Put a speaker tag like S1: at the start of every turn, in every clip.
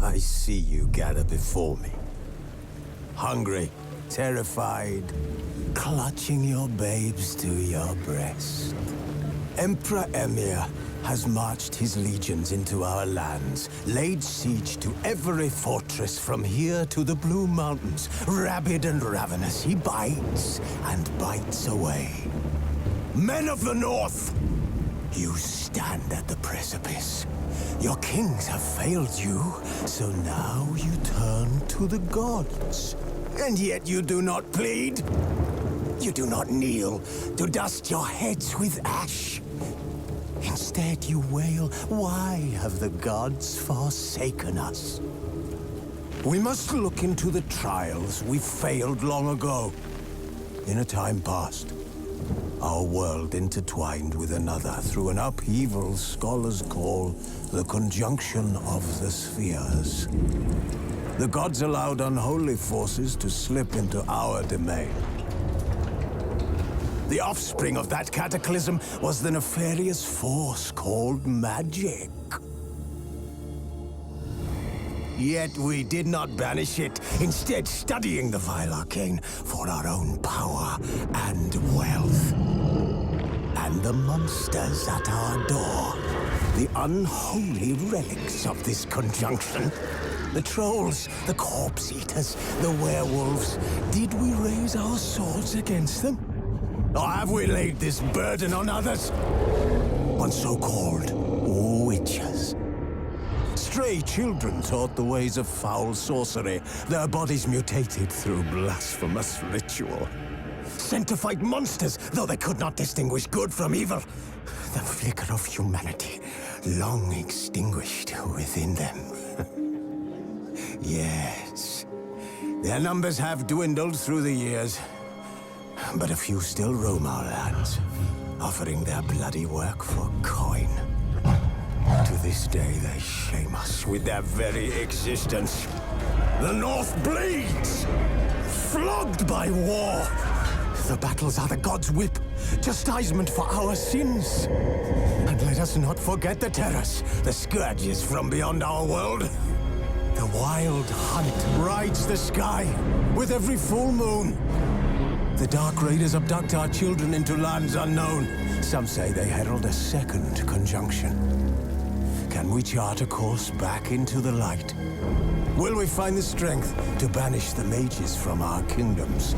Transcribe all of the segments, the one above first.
S1: I see you gather before me. Hungry, terrified, clutching your babes to your breast. Emperor Emir has marched his legions into our lands, laid siege to every fortress from here to the Blue Mountains. Rabid and ravenous, he bites and bites away. Men of the North, you stand at the precipice. Your kings have failed you, so now you turn to the gods. And yet you do not plead. You do not kneel to dust your heads with ash. Instead, you wail, why have the gods forsaken us? We must look into the trials we failed long ago. In a time past, our world intertwined with another through an upheaval scholars call the conjunction of the spheres. The gods allowed unholy forces to slip into our domain. The offspring of that cataclysm was the nefarious force called magic. Yet we did not banish it, instead studying the vile arcane for our own power and wealth. And the monsters at our door, the unholy relics of this conjunction. The trolls, the corpse-eaters, the werewolves. Did we raise our swords against them? Or have we laid this burden on others? On so-called witches. Stray children taught the ways of foul sorcery, their bodies mutated through blasphemous ritual. Sent to fight monsters, though they could not distinguish good from evil. The flicker of humanity, long extinguished within them. Yes, their numbers have dwindled through the years. But a few still roam our lands, offering their bloody work for coin. To this day, they shame us with their very existence. The North bleeds, flogged by war. The battles are the gods' whip, chastisement for our sins. And let us not forget the terrors, the scourges from beyond our world. The wild hunt rides the sky with every full moon. The Dark Raiders abduct our children into lands unknown. Some say they herald a second conjunction. Can we chart a course back into the light? Will we find the strength to banish the mages from our kingdoms?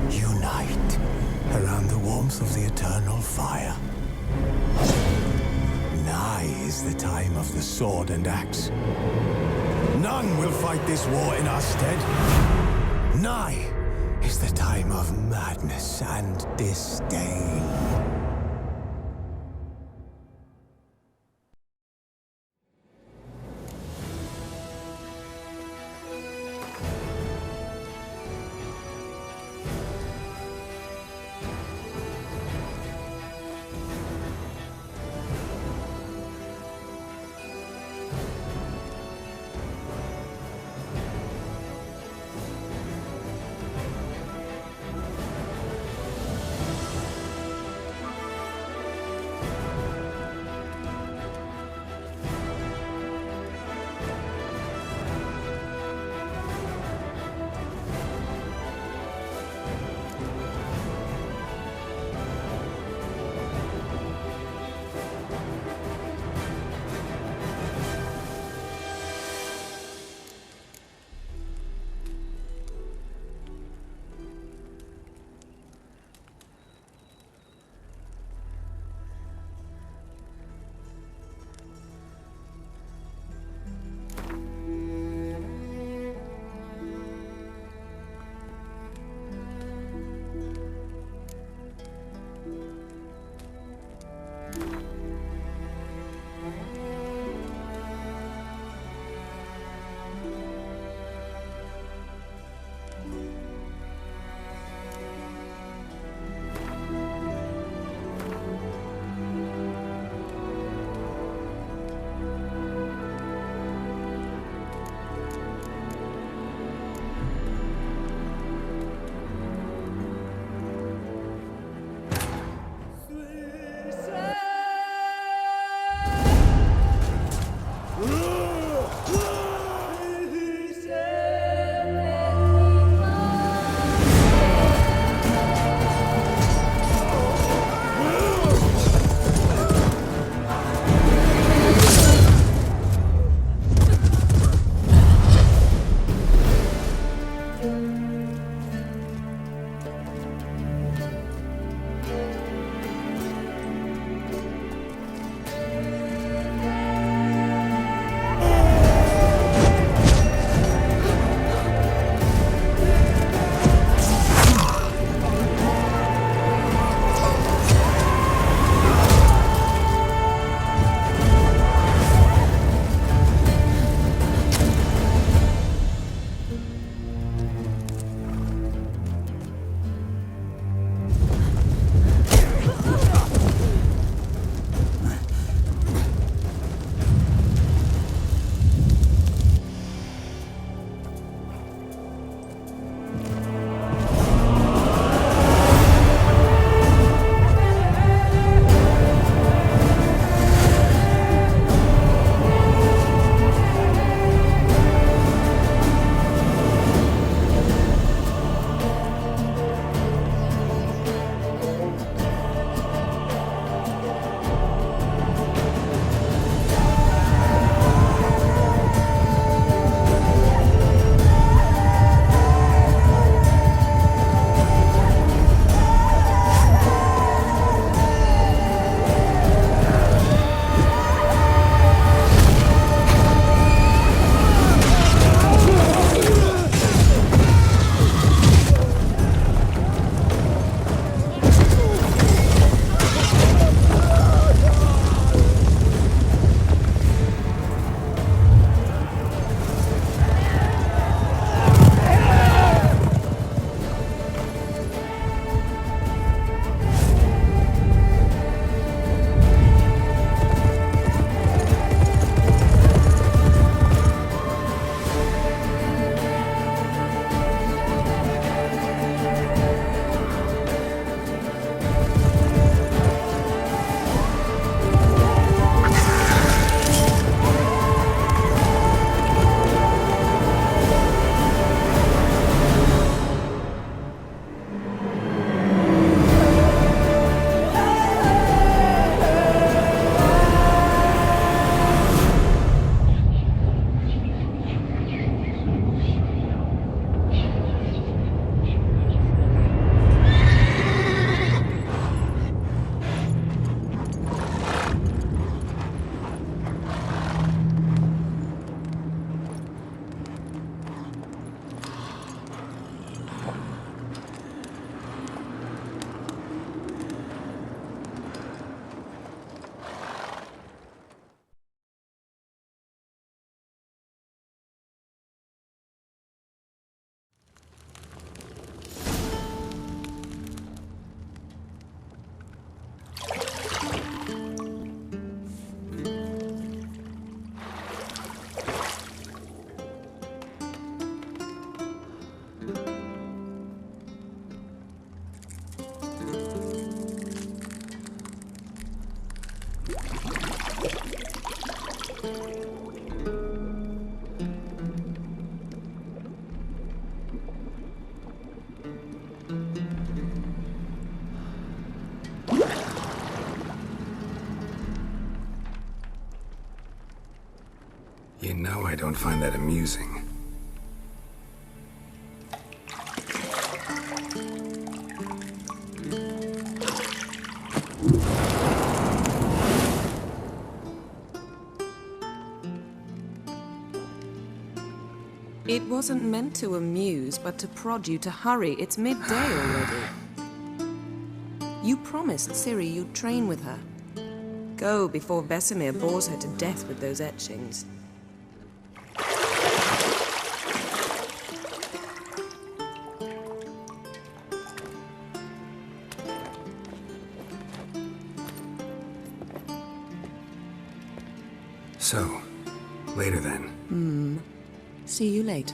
S1: Unite around the warmth of the eternal fire. Nigh is the time of the sword and axe. None will fight this war in our stead. Nigh is the time of madness and disdain.
S2: don't find that amusing.
S3: It wasn't meant to amuse, but to prod you to hurry. It's midday already. You promised Ciri you'd train with her. Go before Vesemir bores her to death with those etchings.
S2: So, later then.
S3: See you later.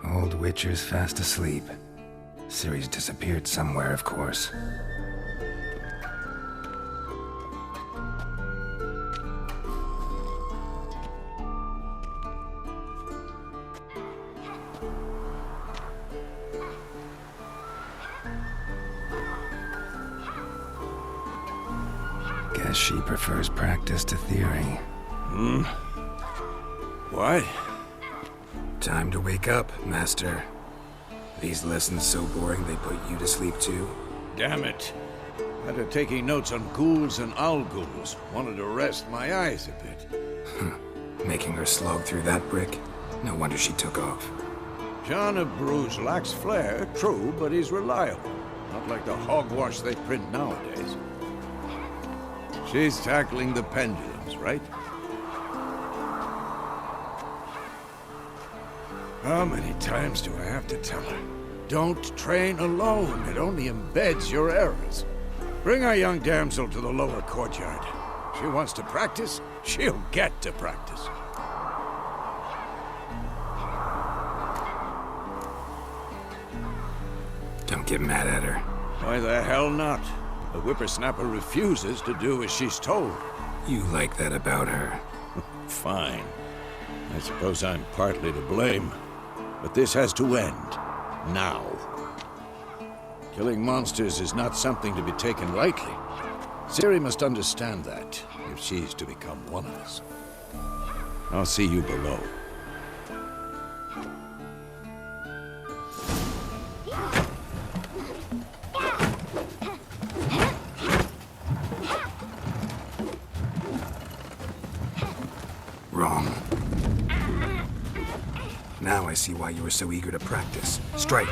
S2: Old Witcher's fast asleep. Ciri's disappeared somewhere, of course. Guess she prefers practice to theory.
S4: Why?
S2: Time to wake up, Master. These lessons so boring they put you to sleep too?
S4: Damn it. Had her taking notes on ghouls and owl ghouls. Wanted to rest my eyes a bit.
S2: Making her slog through that brick? No wonder she took off.
S4: John of Bruges lacks flair, true, but he's reliable. Not like the hogwash they print nowadays. She's tackling the pendulums, right? How many times do I have to tell her? Don't train alone. It only embeds your errors. Bring our young damsel to the lower courtyard. She wants to practice, she'll get to practice.
S2: Don't get mad at her.
S4: Why the hell not? The whippersnapper refuses to do as she's told.
S2: You like that about her.
S4: Fine. I suppose I'm partly to blame. But this has to end. Now. Killing monsters is not something to be taken lightly. Ciri must understand that, if she's to become one of us. I'll see you below.
S2: Wrong. Now I see why you were so eager to practice. Strike.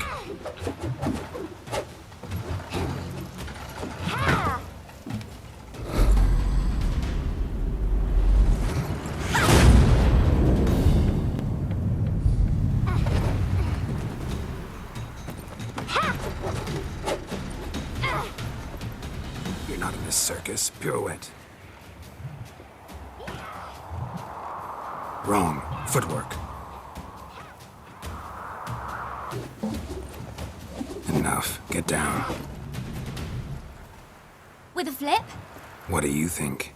S2: You're not in this circus. Pirouette. Wrong. Footwork. Enough. Get down.
S5: With a flip?
S2: What do you think?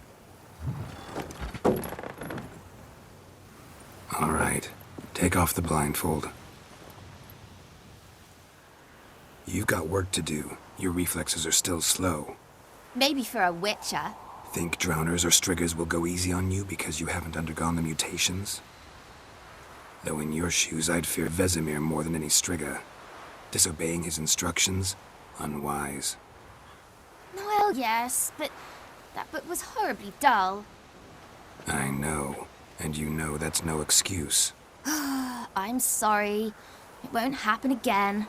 S2: All right. Take off the blindfold. You've got work to do. Your reflexes are still slow.
S5: Maybe for a witcher.
S2: Think drowners or striggers will go easy on you because you haven't undergone the mutations? Though in your shoes, I'd fear Vesemir more than any strigger. Disobeying his instructions? Unwise.
S5: Well, yes, but that book was horribly dull.
S2: I know. And you know that's no excuse.
S5: I'm sorry. It won't happen again.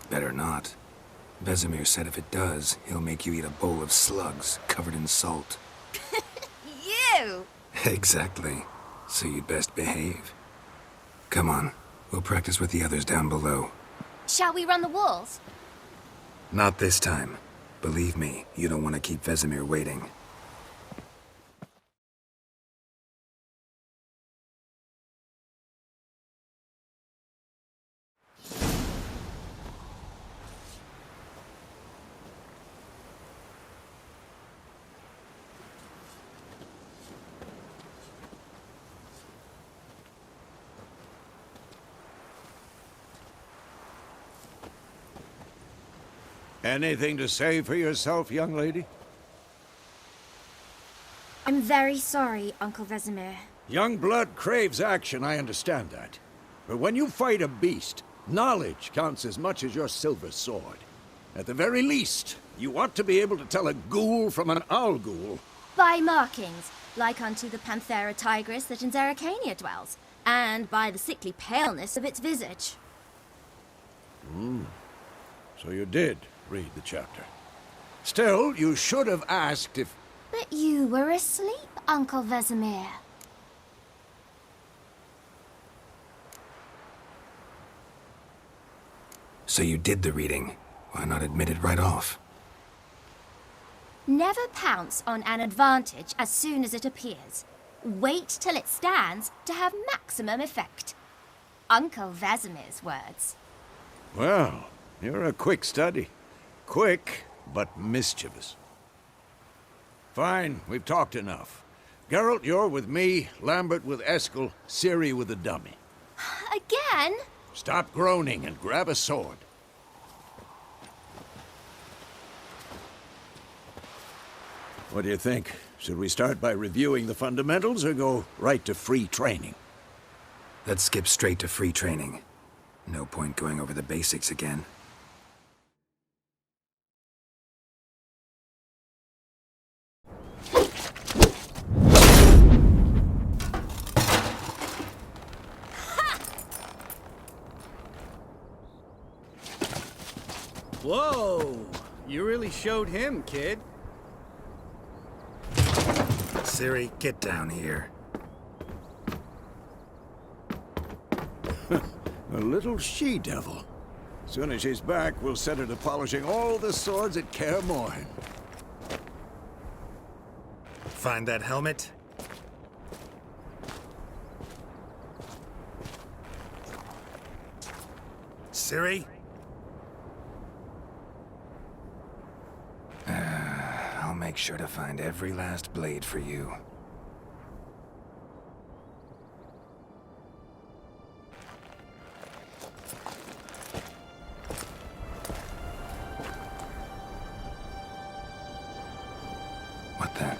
S2: Better not. Vesemir said if it does, he'll make you eat a bowl of slugs covered in salt.
S5: You!
S2: Exactly. So you'd best behave. Come on. We'll practice with the others down below.
S5: Shall we run the walls?
S2: Not this time. Believe me, you don't want to keep Vesemir waiting.
S4: Anything to say for yourself, young lady?
S5: I'm very sorry, Uncle Vesemir.
S4: Young blood craves action, I understand that. But when you fight a beast, knowledge counts as much as your silver sword. At the very least, you ought to be able to tell a ghoul from an owl ghoul.
S5: By markings, like unto the Panthera tigris that in Zerrikania dwells, and by the sickly paleness of its visage.
S4: So you did read the chapter. Still, you should have asked if...
S5: But you were asleep, Uncle Vesemir.
S2: So you did the reading. Why not admit it right off?
S5: Never pounce on an advantage as soon as it appears. Wait till it stands to have maximum effect. Uncle Vesemir's words.
S4: Well, you're a quick study. Quick, but mischievous. Fine, we've talked enough. Geralt, you're with me, Lambert with Eskel, Ciri with the dummy.
S5: Again?
S4: Stop groaning and grab a sword. What do you think? Should we start by reviewing the fundamentals or go right to free training?
S2: Let's skip straight to free training. No point going over the basics again.
S6: Whoa! You really showed him, kid.
S2: Ciri, get down here.
S4: A little she-devil. Soon as she's back, we'll set her to polishing all the swords at Kaer Morhen.
S2: Find that helmet? Ciri? I'll make sure to find every last blade for you. What the?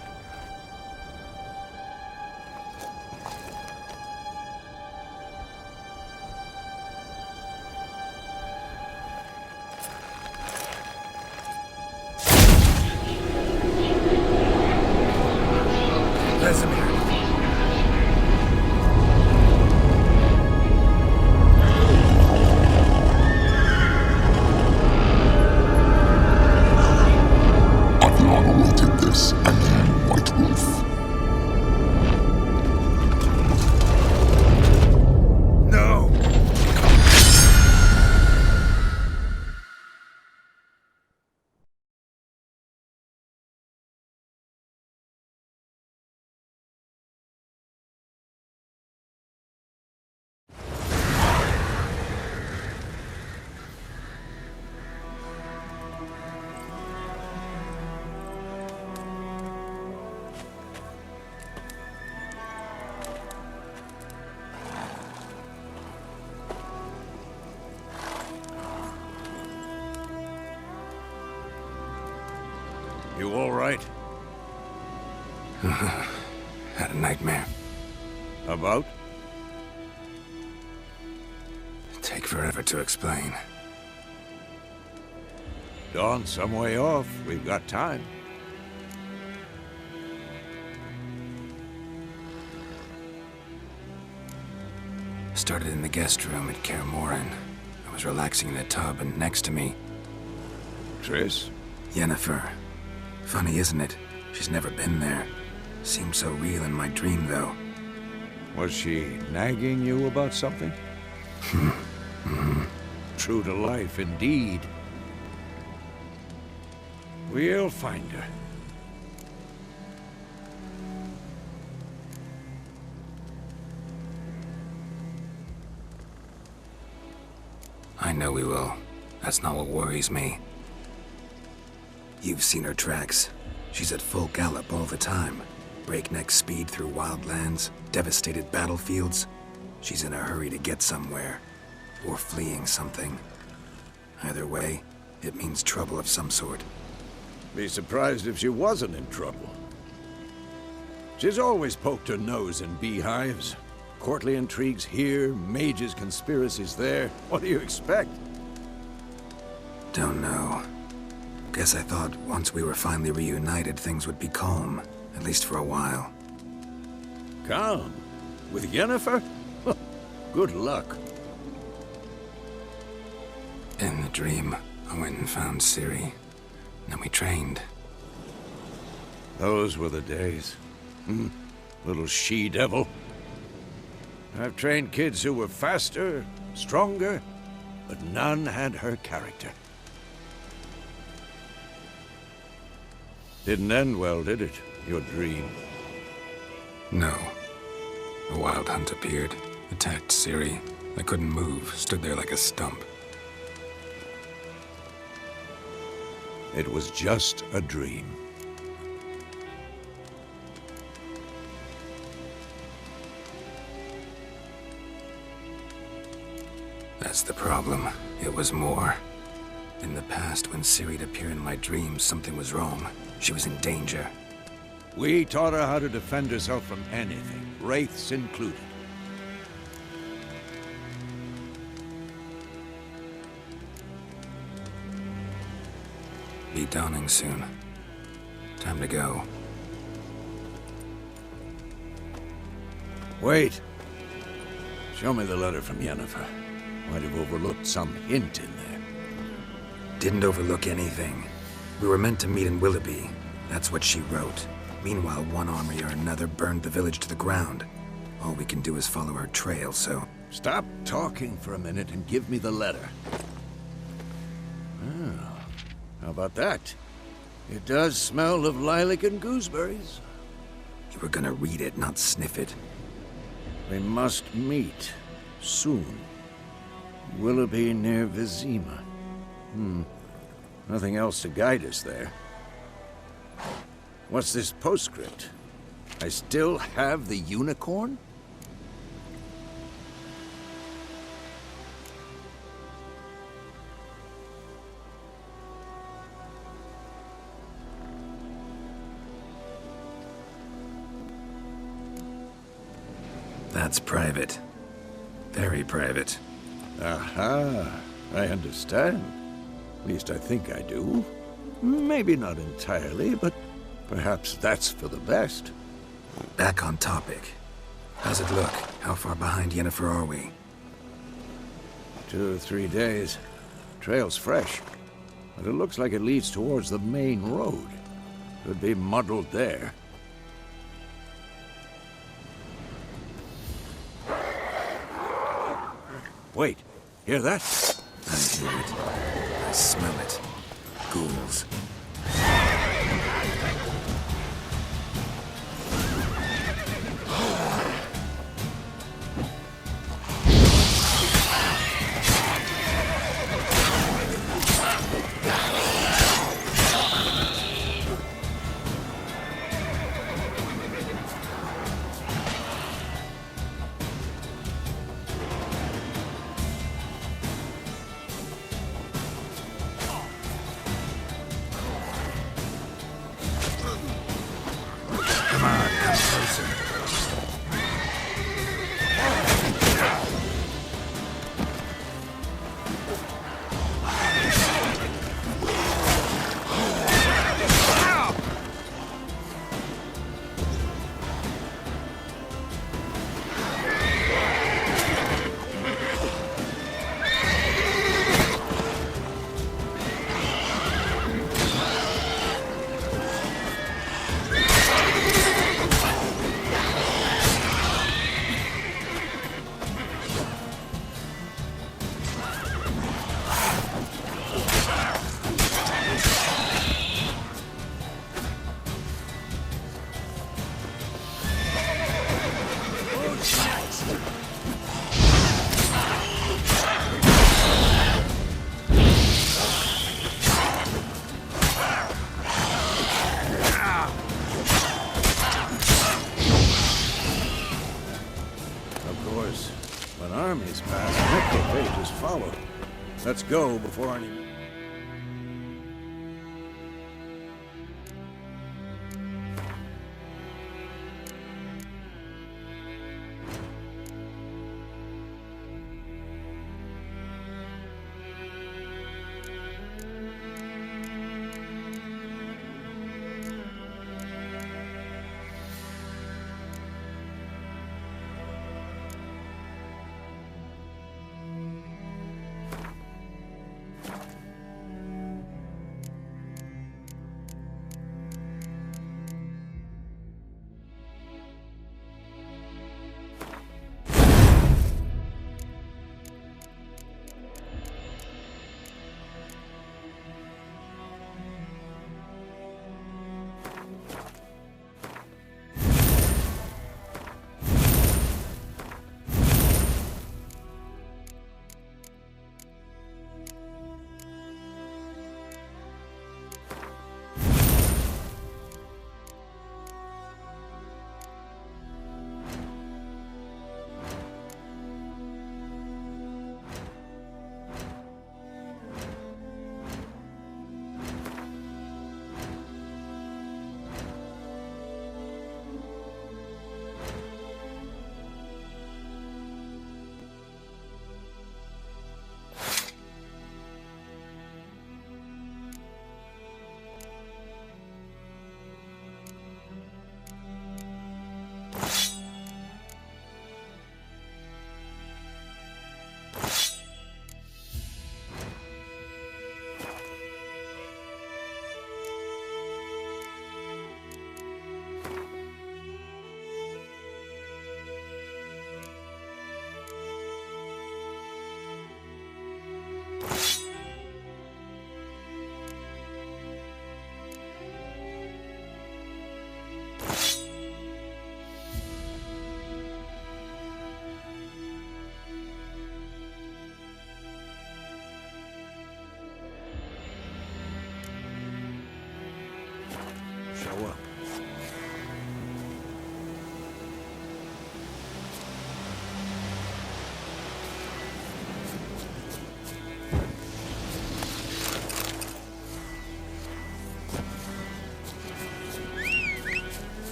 S4: You all right?
S2: Had a nightmare.
S4: About?
S2: Take forever to explain.
S4: Dawn's some way off. We've got time.
S2: Started in the guest room at Kaer Morhen. I was relaxing in the tub, and next to me,
S4: Triss?
S2: Yennefer. Funny, isn't it? She's never been there. Seemed so real in my dream, though.
S4: Was she nagging you about something? True to life, indeed. We'll find her.
S2: I know we will. That's not what worries me. You've seen her tracks. She's at full gallop all the time. Breakneck speed through wild lands, devastated battlefields. She's in a hurry to get somewhere. Or fleeing something. Either way, it means trouble of some sort.
S4: Be surprised if she wasn't in trouble. She's always poked her nose in beehives. Courtly intrigues here, mages' conspiracies there. What do you expect?
S2: Don't know. Guess I thought once we were finally reunited, things would be calm. At least for a while.
S4: Calm? With Yennefer? Good luck.
S2: In the dream, I went and found Ciri. Then we trained.
S4: Those were the days. Little she-devil. I've trained kids who were faster, stronger, but none had her character. Didn't end well, did it? Your dream?
S2: No. A wild hunt appeared, attacked Ciri. I couldn't move, stood there like a stump.
S4: It was just a dream.
S2: That's the problem. It was more. In the past, when Ciri'd appear in my dreams, something was wrong. She was in danger.
S4: We taught her how to defend herself from anything, wraiths included.
S2: Be dawning soon. Time to go.
S4: Wait. Show me the letter from Yennefer. Might have overlooked some hint in there.
S2: Didn't overlook anything. We were meant to meet in Willoughby. That's what she wrote. Meanwhile, one army or another burned the village to the ground. All we can do is follow her trail, so...
S4: Stop talking for a minute and give me the letter. Oh, how about that? It does smell of lilac and gooseberries.
S2: You were gonna read it, not sniff it.
S4: We must meet. Soon. Willoughby near Vizima. Nothing else to guide us there. What's this postscript? I still have the unicorn?
S2: That's private. Very private.
S4: Aha, I understand. At least I think I do. Maybe not entirely, but perhaps that's for the best.
S2: Back on topic. How's it look? How far behind Yennefer are we?
S4: 2 or 3 days. Trail's fresh, but it looks like it leads towards the main road. Could be muddled there. Wait, hear that?
S2: I hear it. I smell it. Ghouls.
S4: course, when armies pass, necrophages follow. Let's go before any... Show up.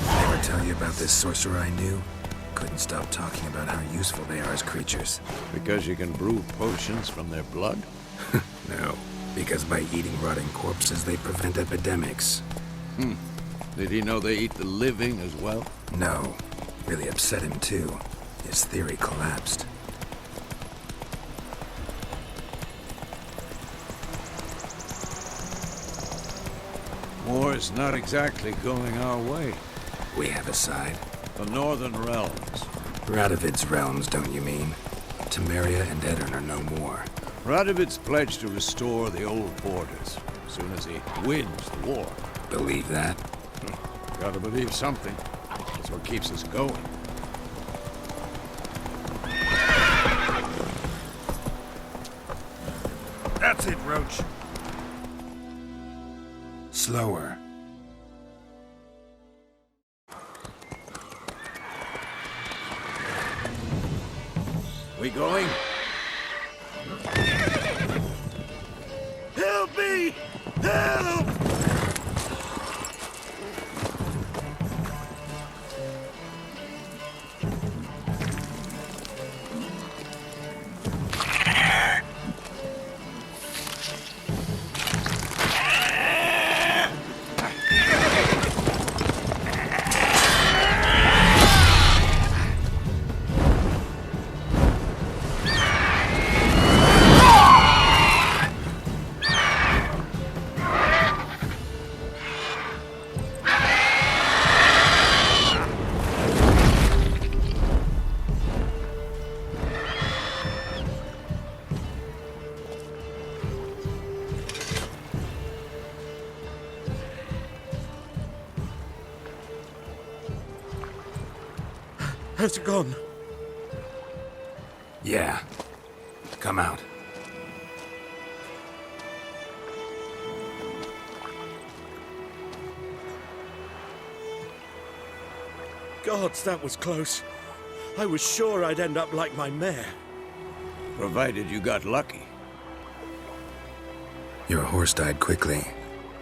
S2: Ever tell you about this sorcerer I knew? Couldn't stop talking about how useful they are as creatures.
S4: Because you can brew potions from their blood?
S2: No, because by eating rotting corpses, they prevent epidemics.
S4: Did he know they eat the living as well?
S2: No, really upset him too. His theory collapsed.
S4: War's not exactly going our way.
S2: We have a side.
S4: The Northern Realms.
S2: Radovid's realms, don't you mean? Temeria and Edirn are no more.
S4: Radovid's pledged to restore the old borders as soon as he wins the war.
S2: Believe that?
S4: Gotta believe something. That's what keeps us going.
S2: That's it, Roach. Slower.
S4: We going? Help me! Help!
S6: Has it gone?
S2: Yeah. Come out.
S6: Gods, that was close. I was sure I'd end up like my mare.
S4: Provided you got lucky.
S2: Your horse died quickly,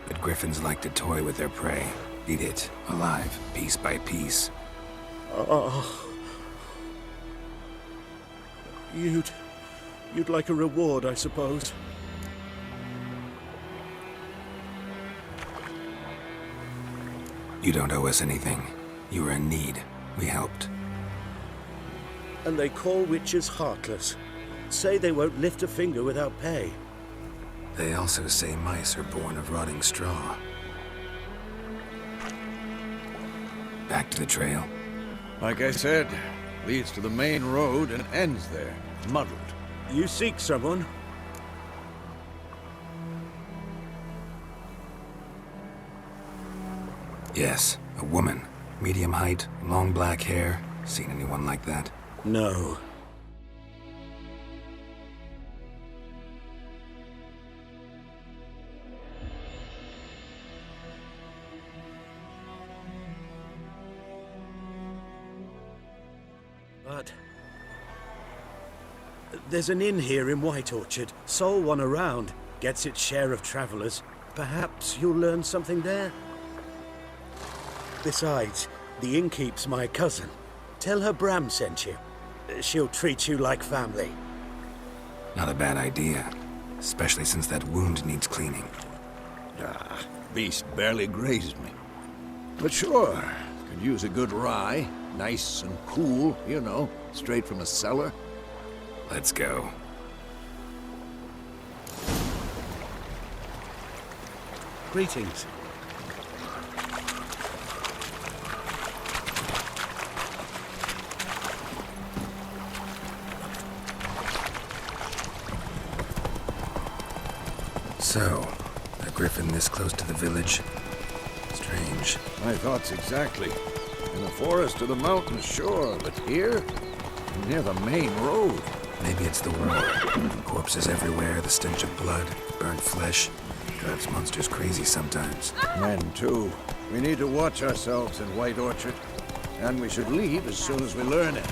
S2: but griffins like to toy with their prey. Eat it, alive, piece by piece.
S6: Oh. You'd like a reward, I suppose.
S2: You don't owe us anything. You were in need. We helped.
S6: And they call witches heartless. Say they won't lift a finger without pay.
S2: They also say mice are born of rotting straw. Back to the trail.
S4: Like I said, leads to the main road and ends there, muddled.
S6: You seek someone?
S2: Yes, a woman. Medium height, long black hair. Seen anyone like that?
S6: No. But there's an inn here in White Orchard. Sole one around. Gets its share of travelers. Perhaps you'll learn something there? Besides, the innkeep's my cousin. Tell her Bram sent you. She'll treat you like family.
S2: Not a bad idea. Especially since that wound needs cleaning.
S4: Beast barely grazed me. But sure, could use a good rye. Nice and cool, you know, straight from a cellar.
S2: Let's go.
S6: Greetings.
S2: So, a griffin this close to the village? Strange.
S4: My thoughts exactly. In the forest or the mountains, sure, but here? Near the main road.
S2: Maybe it's the war. Corpses everywhere, the stench of blood, burnt flesh. Drives monsters crazy sometimes.
S4: Men, too. We need to watch ourselves in White Orchard. And we should leave as soon as we learn it.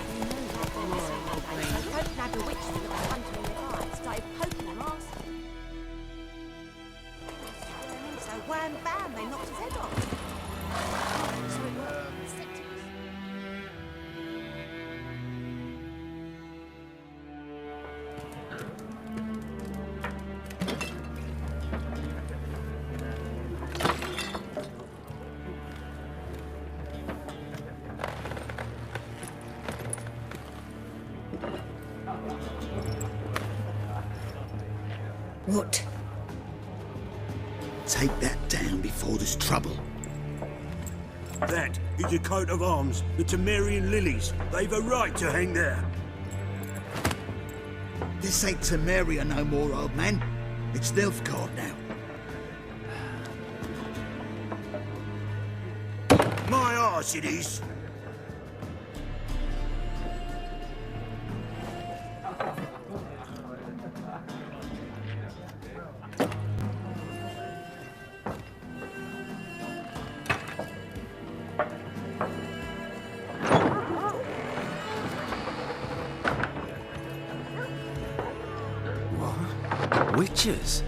S7: What?
S8: Take that down before there's trouble.
S9: That is a coat of arms, the Temerian lilies. They've a right to hang there.
S8: This ain't Temeria no more, old man. It's Nilfgaard now.
S9: My arse it is.
S1: Witches?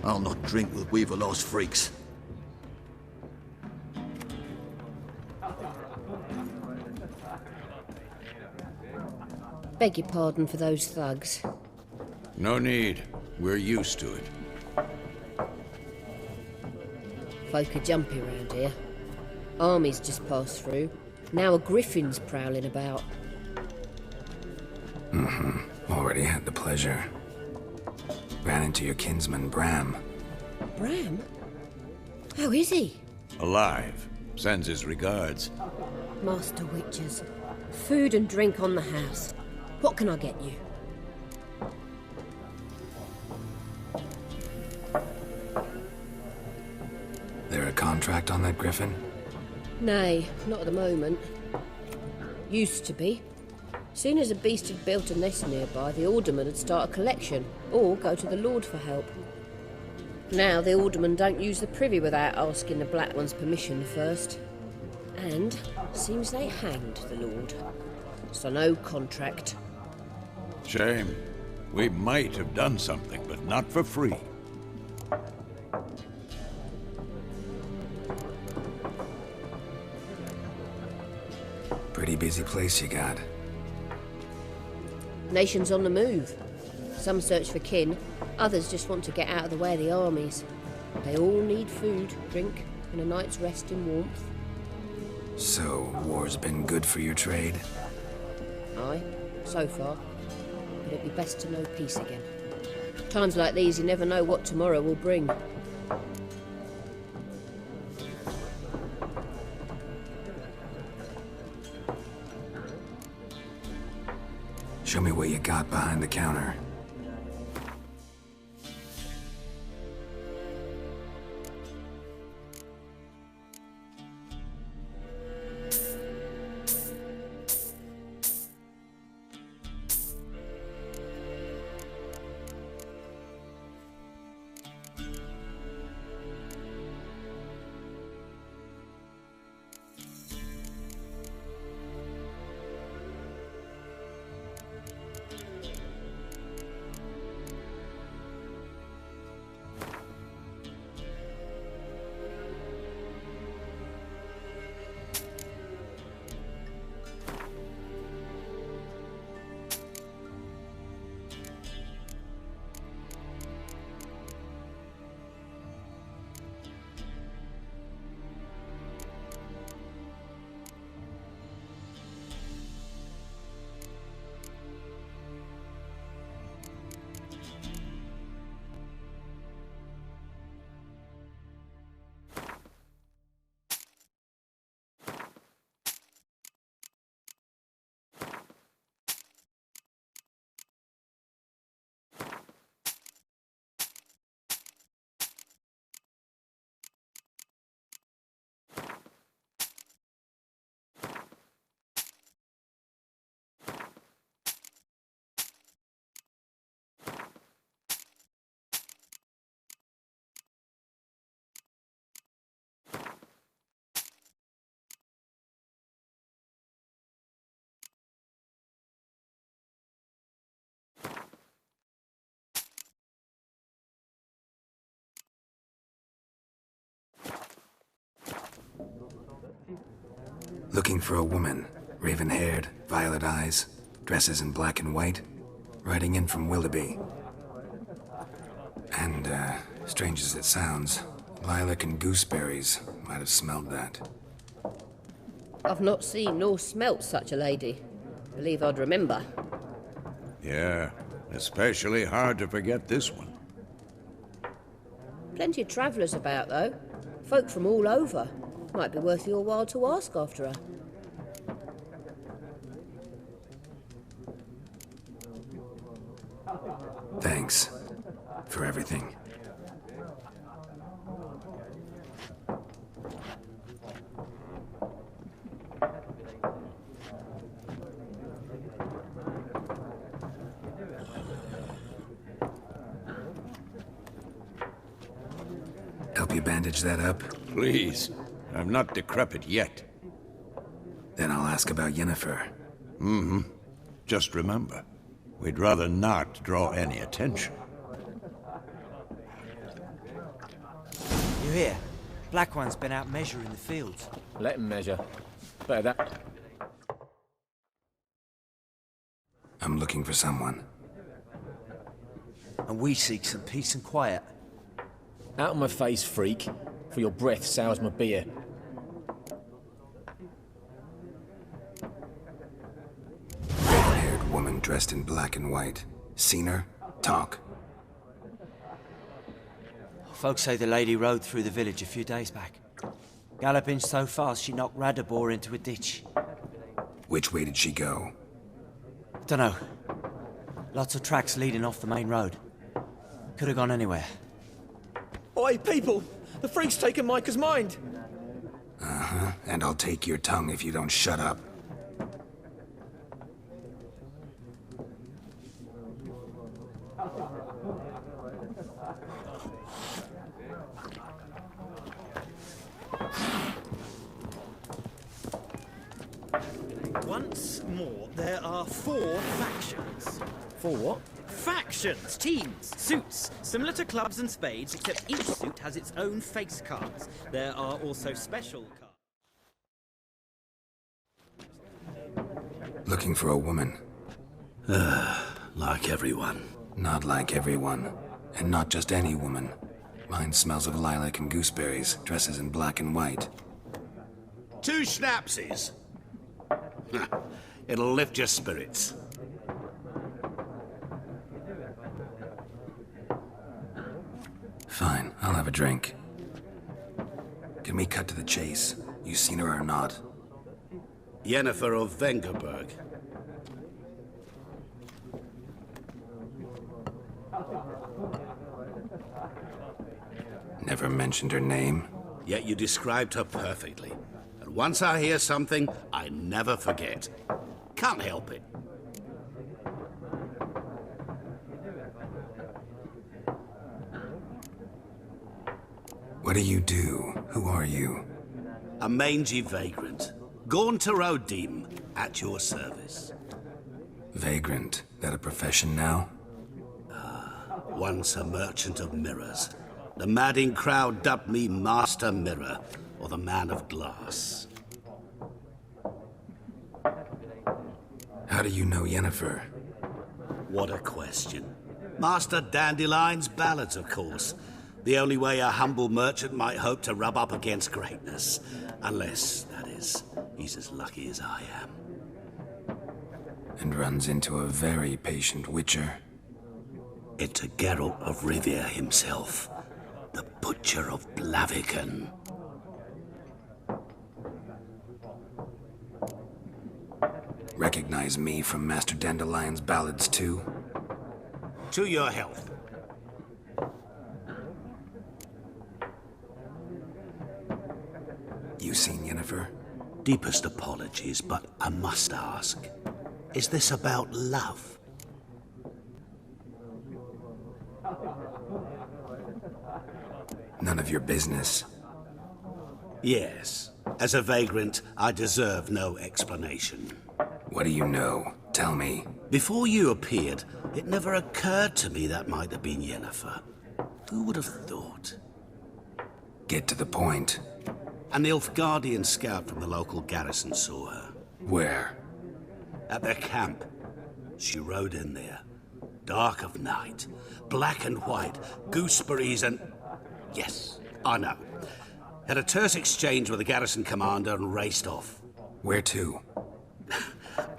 S8: I'll not drink with Weaverlaw's freaks.
S7: Beg your pardon for those thugs.
S4: No need. We're used to it.
S7: Folk are jumpy around here. Armies just passed through. Now a griffin's prowling about.
S2: Already had the pleasure. Ran into your kinsman, Bram.
S7: Bram? How is he?
S4: Alive. Sends his regards.
S7: Master Witches. Food and drink on the house. What can I get you?
S2: There a contract on that griffin?
S7: Nay, not at the moment. Used to be. Soon as a beast had built a nest nearby, the alderman would start a collection, or go to the Lord for help. Now the aldermen don't use the privy without asking the Black One's permission first. And seems they hanged the Lord. So no contract.
S4: Shame. We might have done something, but not for free.
S2: Pretty busy place you got.
S7: Nations on the move. Some search for kin, others just want to get out of the way of the armies. They all need food, drink, and a night's rest in warmth.
S2: So, war's been good for your trade?
S7: Aye, so far. But it'd be best to know peace again. Times like these, you never know what tomorrow will bring.
S2: Show me what you got behind the counter. Looking for a woman, raven-haired, violet eyes, dresses in black and white, riding in from Willoughby. And, strange as it sounds, lilac and gooseberries might have smelled that.
S7: I've not seen nor smelt such a lady. Believe I'd remember.
S4: Yeah, especially hard to forget this one.
S7: Plenty of travellers about, though. Folk from all over. Might be worth your while to ask after her.
S2: Thanks for everything. Help you bandage that up?
S4: Please. I'm not decrepit yet.
S2: Then I'll ask about Yennefer.
S4: Mm-hmm. Just remember, we'd rather not draw any attention.
S10: You hear? Black One's been out measuring the fields.
S11: Let him measure. Better that.
S2: I'm looking for someone.
S10: And we seek some peace and quiet.
S11: Out of my face, freak. For your breath sours my beer.
S2: Red-haired woman dressed in black and white. Seen her? Talk.
S10: Folks say the lady rode through the village a few days back. Galloping so fast she knocked Radabor into a ditch.
S2: Which way did she go?
S10: Dunno. Lots of tracks leading off the main road. Could have gone anywhere.
S11: Oi, people! The freak's taken Micah's mind!
S2: Uh-huh. And I'll take your tongue if you don't shut up.
S12: Once more, there are 4 factions.
S11: 4 what?
S12: Factions, teams, suits, similar to clubs and spades, except each suit has its own face cards. There are also special cards.
S2: Looking for a woman.
S9: Like everyone.
S2: Not like everyone. And not just any woman. Mine smells of lilac and gooseberries, dresses in black and white.
S9: 2 schnapsies. It'll lift your spirits.
S2: Fine, I'll have a drink. Can we cut to the chase? You seen her or not?
S9: Yennefer of Vengerberg.
S2: Never mentioned her name.
S9: Yet you described her perfectly. And once I hear something, I never forget. Can't help it.
S2: What do you do? Who are you?
S9: A mangy vagrant. Gaunter O'Dim, at your service.
S2: Vagrant. That a profession now?
S9: Once a merchant of mirrors. The madding crowd dubbed me Master Mirror, or the Man of Glass.
S2: How do you know Yennefer?
S9: What a question. Master Dandelion's ballads, of course. The only way a humble merchant might hope to rub up against greatness. Unless, that is, he's as lucky as I am.
S2: And runs into a very patient witcher.
S9: Into Geralt of Rivia himself. The Butcher of Blaviken.
S2: Recognize me from Master Dandelion's ballads, too?
S9: To your health.
S2: You seen Yennefer?
S9: Deepest apologies, but I must ask. Is this about love?
S2: None of your business.
S9: Yes. As a vagrant, I deserve no explanation.
S2: What do you know? Tell me.
S9: Before you appeared, it never occurred to me that might have been Yennefer. Who would have thought?
S2: Get to the point.
S9: A Nilfgaardian scout from the local garrison saw her.
S2: Where?
S9: At their camp. She rode in there. Dark of night. Black and white. Gooseberries and... Yes, I know. Had a terse exchange with the garrison commander and raced off.
S2: Where to?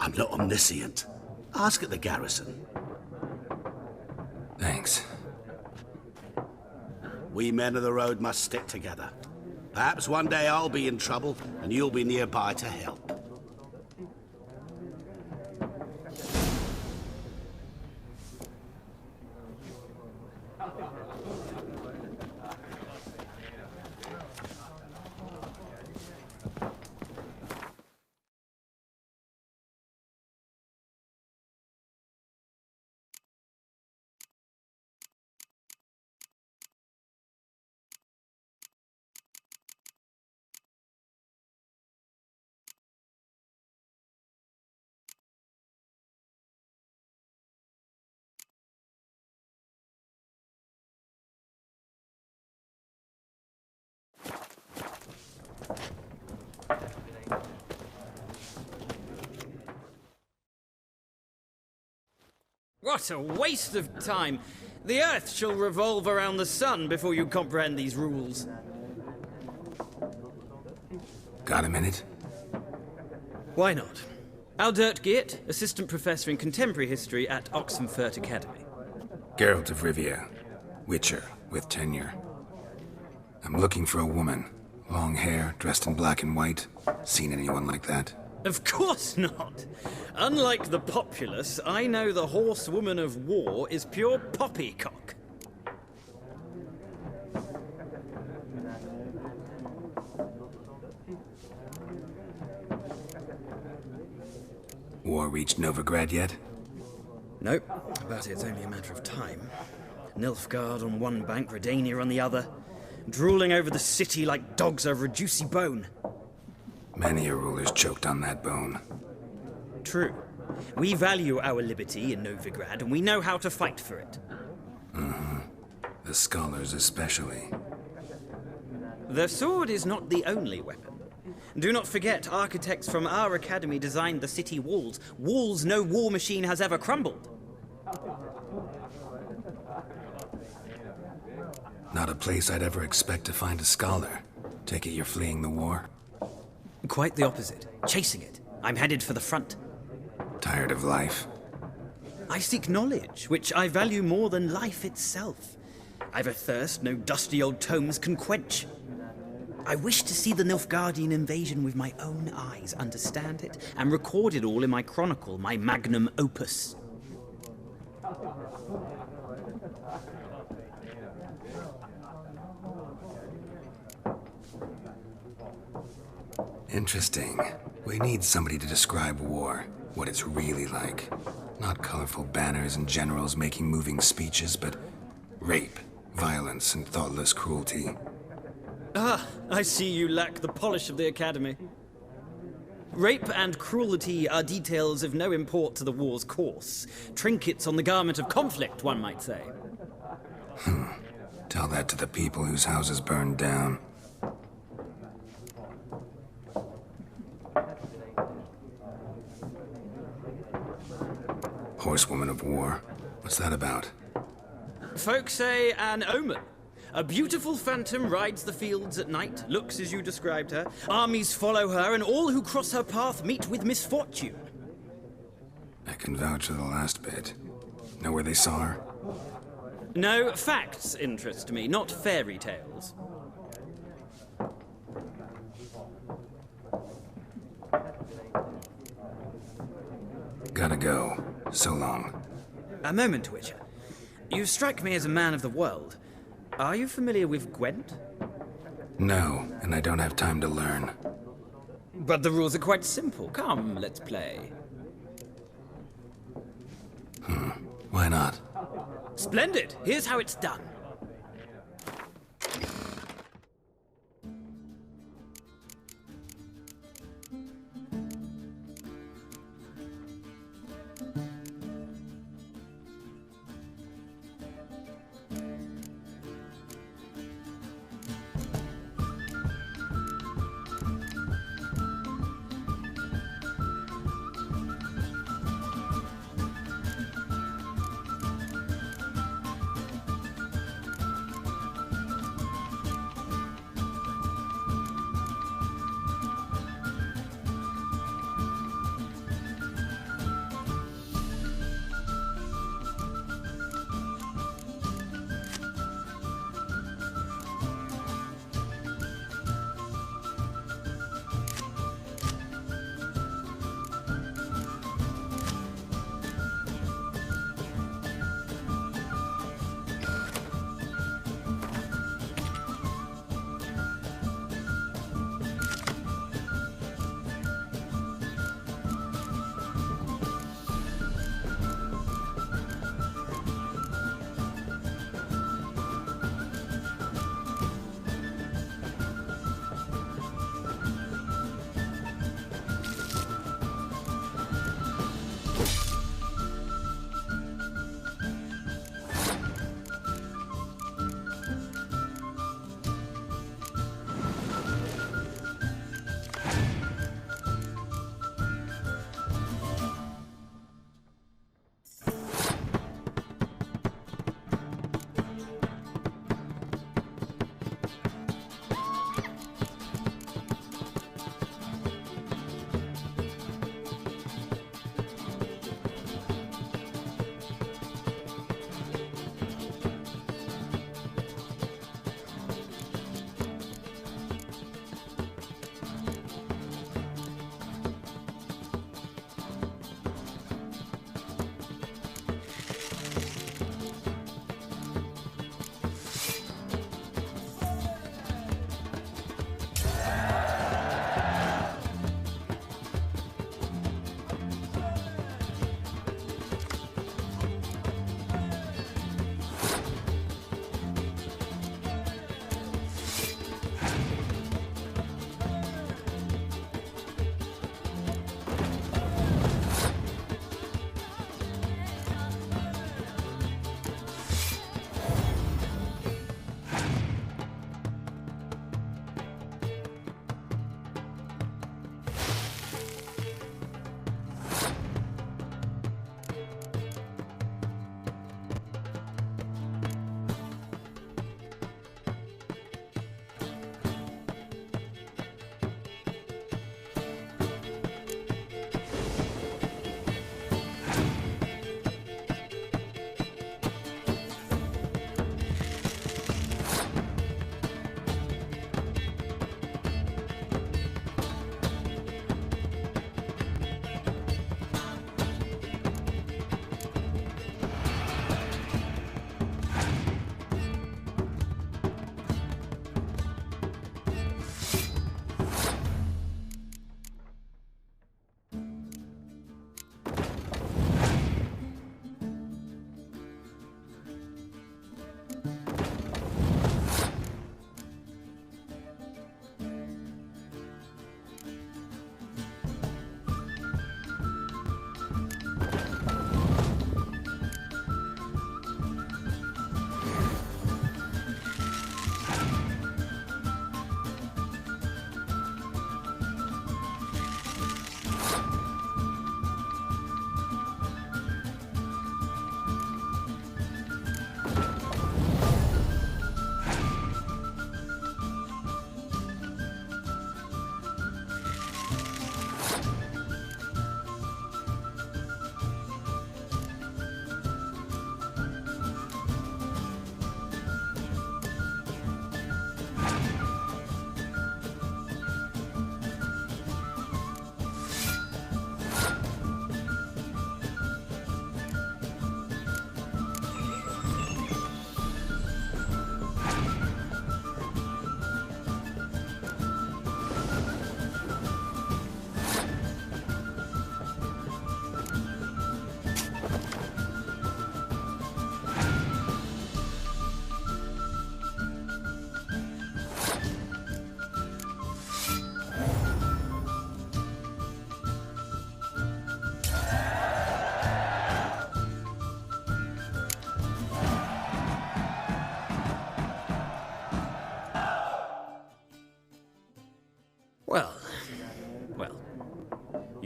S9: I'm not omniscient. Ask at the garrison.
S2: Thanks.
S9: We men of the road must stick together. Perhaps one day I'll be in trouble and you'll be nearby to help.
S12: What a waste of time! The Earth shall revolve around the sun before you comprehend these rules.
S2: Got a minute?
S12: Why not? Aldert Geert, Assistant Professor in Contemporary History at Oxenfurt Academy.
S2: Geralt of Rivia. Witcher, with tenure. I'm looking for a woman. Long hair, dressed in black and white. Seen anyone like that?
S12: Of course not! Unlike the populace, I know the horsewoman of war is pure poppycock.
S2: War reached Novigrad yet?
S12: Nope, but it's only a matter of time. Nilfgaard on one bank, Redania on the other. drooling over the city like dogs over a juicy bone.
S2: Many a ruler's choked on that bone.
S12: True. We value our liberty in Novigrad, and we know how to fight for it.
S2: The scholars especially.
S12: The sword is not the only weapon. Do not forget, architects from our academy designed the city walls. Walls no war machine has ever crumbled.
S2: Not a place I'd ever expect to find a scholar. Take it you're fleeing the war?
S12: Quite the opposite. Chasing it. I'm headed for the front.
S2: Tired of life?
S12: I seek knowledge, which I value more than life itself. I've a thirst no dusty old tomes can quench. I wish to see the Nilfgaardian invasion with my own eyes, understand it, and record it all in my chronicle, my magnum opus.
S2: Interesting. We need somebody to describe war, what it's really like. Not colorful banners and generals making moving speeches, but rape, violence, and thoughtless cruelty.
S12: Ah, I see you lack the polish of the Academy. Rape and cruelty are details of no import to the war's course. Trinkets on the garment of conflict, one might say.
S2: Tell that to the people whose houses burned down. Horsewoman of War. What's that about?
S12: Folk say an omen. A beautiful phantom rides the fields at night, looks as you described her. Armies follow her, and all who cross her path meet with misfortune.
S2: I can vouch for the last bit. Know where they saw her?
S12: No, facts interest me, not fairy tales.
S2: Gotta go. So long.
S12: A moment, Witcher. You strike me as a man of the world. Are you familiar with Gwent?
S2: No, and I don't have time to learn.
S12: But the rules are quite simple. Come, let's play.
S2: Why not?
S12: Splendid! Here's how it's done.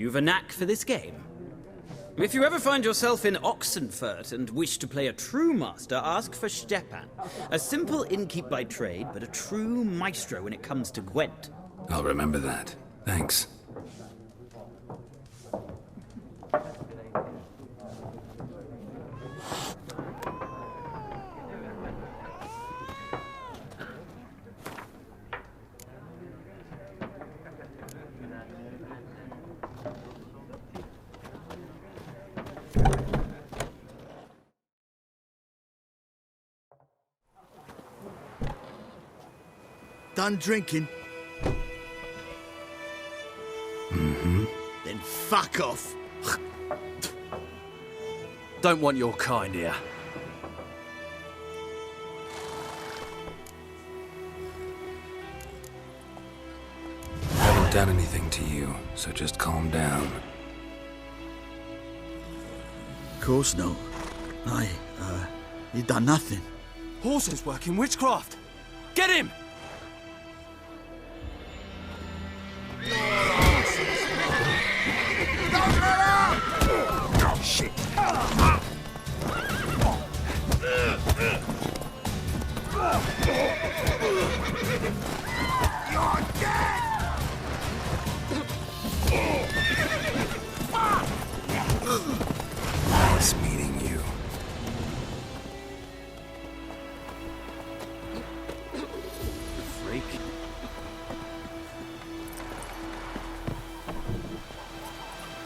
S12: You've a knack for this game. If you ever find yourself in Oxenfurt and wish to play a true master, ask for Stepan. A simple innkeep by trade, but a true maestro when it comes to Gwent.
S2: I'll remember that. Thanks.
S8: Done drinking?
S2: Mm-hmm.
S8: Then fuck off.
S13: Don't want your kind here.
S2: Haven't done anything to you, so just calm down.
S8: Of course not. You done nothing.
S13: Horses working witchcraft. Get him!
S8: Shit. You're dead!